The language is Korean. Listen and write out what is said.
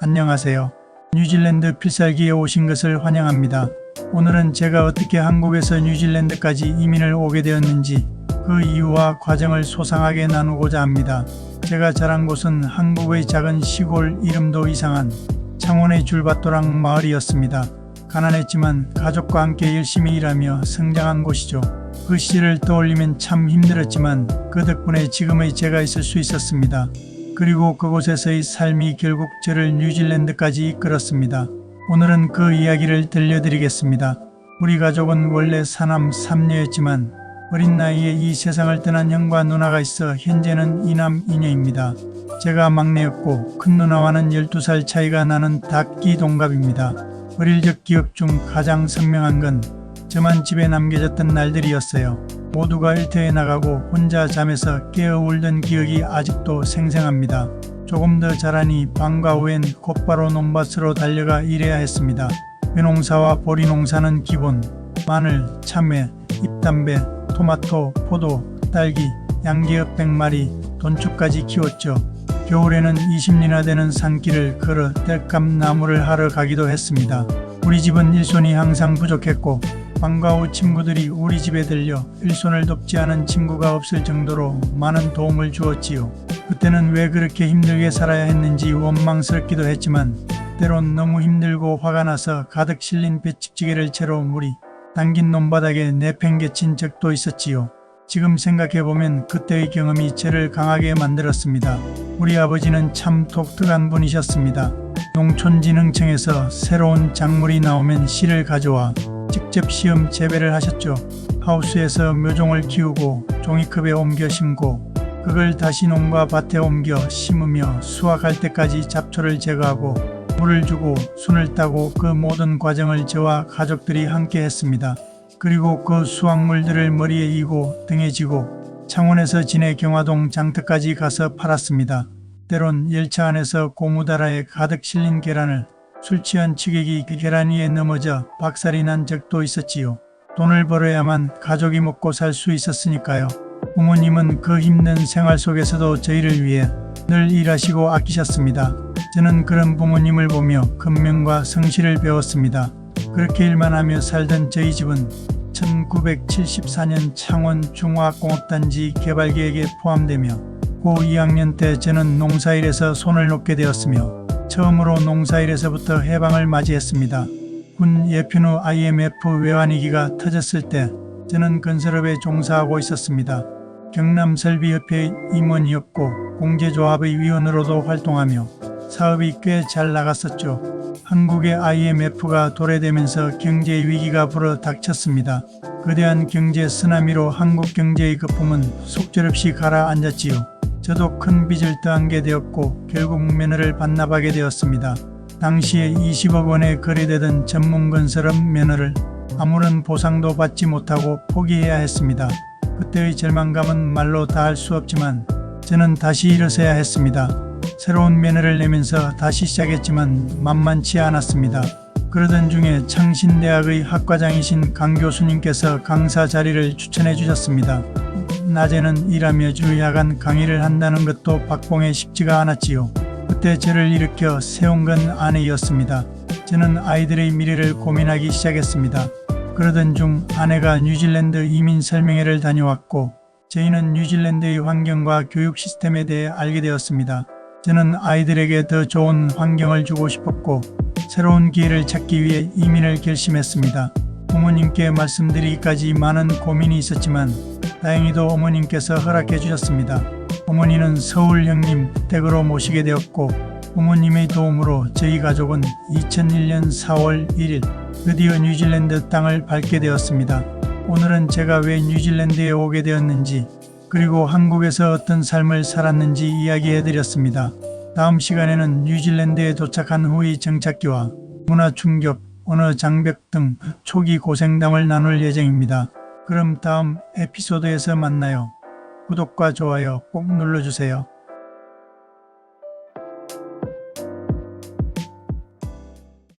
안녕하세요. 뉴질랜드 필살기에 오신 것을 환영합니다. 오늘은 제가 어떻게 한국에서 뉴질랜드까지 이민을 오게 되었는지 그 이유와 과정을 소상하게 나누고자 합니다. 제가 자란 곳은 한국의 작은 시골 이름도 이상한 창원의 줄밭도랑 마을이었습니다. 가난했지만 가족과 함께 열심히 일하며 성장한 곳이죠. 그 시절을 떠올리면 참 힘들었지만 그 덕분에 지금의 제가 있을 수 있었습니다. 그리고 그곳에서의 삶이 결국 저를 뉴질랜드까지 이끌었습니다. 오늘은 그 이야기를 들려드리겠습니다. 우리 가족은 원래 사남 3녀였지만 어린 나이에 이 세상을 떠난 형과 누나가 있어 현재는 이남 이녀입니다. 제가 막내였고 큰 누나와는 12살 차이가 나는 닭기 동갑입니다. 어릴 적 기억 중 가장 선명한 건 저만 집에 남겨졌던 날들이었어요. 모두가 일터에 나가고 혼자 잠에서 깨어 울던 기억이 아직도 생생합니다. 조금 더 자라니 방과 후엔 곧바로 논밭으로 달려가 일해야 했습니다. 벼농사와 보리농사는 기본, 마늘, 참외, 잎담배, 토마토, 포도, 딸기, 양개업 100마리, 돈축까지 키웠죠. 겨울에는 20리나 되는 산길을 걸어 땔감 나무를 하러 가기도 했습니다. 우리 집은 일손이 항상 부족했고 방과 후 친구들이 우리 집에 들려 일손을 돕지 않은 친구가 없을 정도로 많은 도움을 주었지요. 그때는 왜 그렇게 힘들게 살아야 했는지 원망스럽기도 했지만 때론 너무 힘들고 화가 나서 가득 실린 배찍지개를 채로 물이 담긴 논바닥에 내팽개친 적도 있었지요. 지금 생각해보면 그때의 경험이 저를 강하게 만들었습니다. 우리 아버지는 참 독특한 분이셨습니다. 농촌진흥청에서 새로운 작물이 나오면 씨를 가져와 직접 시험 재배를 하셨죠. 하우스에서 묘종을 키우고 종이컵에 옮겨 심고 그걸 다시 농가 밭에 옮겨 심으며 수확할 때까지 잡초를 제거하고 물을 주고 순을 따고 그 모든 과정을 저와 가족들이 함께 했습니다. 그리고 그 수확물들을 머리에 이고 등에 지고 창원에서 진해 경화동 장터까지 가서 팔았습니다. 때론 열차 안에서 고무다라에 가득 실린 계란을 술 취한 취객이 그 계란 위에 넘어져 박살이 난 적도 있었지요. 돈을 벌어야만 가족이 먹고 살 수 있었으니까요. 부모님은 그 힘든 생활 속에서도 저희를 위해 늘 일하시고 아끼셨습니다. 저는 그런 부모님을 보며 근면과 성실을 배웠습니다. 그렇게 일만 하며 살던 저희 집은 1974년 창원 중화공업단지 개발계획에 포함되며 고 2학년 때 저는 농사일에서 손을 놓게 되었으며 처음으로 농사일에서부터 해방을 맞이했습니다. 군 예편 후 IMF 외환위기가 터졌을 때 저는 건설업에 종사하고 있었습니다. 경남설비협회의 임원이었고 공제조합의 위원으로도 활동하며 사업이 꽤 잘 나갔었죠. 한국의 IMF가 도래되면서 경제 위기가 불어 닥쳤습니다. 거대한 경제 쓰나미로 한국 경제의 거품은 속절없이 가라앉았지요. 저도 큰 빚을 떠안게 되었고 결국 면허를 반납하게 되었습니다. 당시에 20억 원에 거래되던 전문건설업 면허를 아무런 보상도 받지 못하고 포기해야 했습니다. 그때의 절망감은 말로 다할 수 없지만 저는 다시 일어서야 했습니다. 새로운 면허를 내면서 다시 시작했지만 만만치 않았습니다. 그러던 중에 창신대학의 학과장이신 강 교수님께서 강사 자리를 추천해 주셨습니다. 낮에는 일하며 주 야간 강의를 한다는 것도 박봉에 쉽지가 않았지요. 그때 저를 일으켜 세운 건 아내였습니다. 저는 아이들의 미래를 고민하기 시작했습니다. 그러던 중 아내가 뉴질랜드 이민 설명회를 다녀왔고 저희는 뉴질랜드의 환경과 교육 시스템에 대해 알게 되었습니다. 저는 아이들에게 더 좋은 환경을 주고 싶었고 새로운 기회를 찾기 위해 이민을 결심했습니다. 부모님께 말씀드리기까지 많은 고민이 있었지만 다행히도 어머님께서 허락해 주셨습니다. 어머니는 서울 형님 댁으로 모시게 되었고 부모님의 도움으로 저희 가족은 2001년 4월 1일 드디어 뉴질랜드 땅을 밟게 되었습니다. 오늘은 제가 왜 뉴질랜드에 오게 되었는지 그리고 한국에서 어떤 삶을 살았는지 이야기해드렸습니다. 다음 시간에는 뉴질랜드에 도착한 후의 정착기와 문화 충격, 언어 장벽 등 초기 고생담을 나눌 예정입니다. 그럼 다음 에피소드에서 만나요. 구독과 좋아요 꼭 눌러주세요.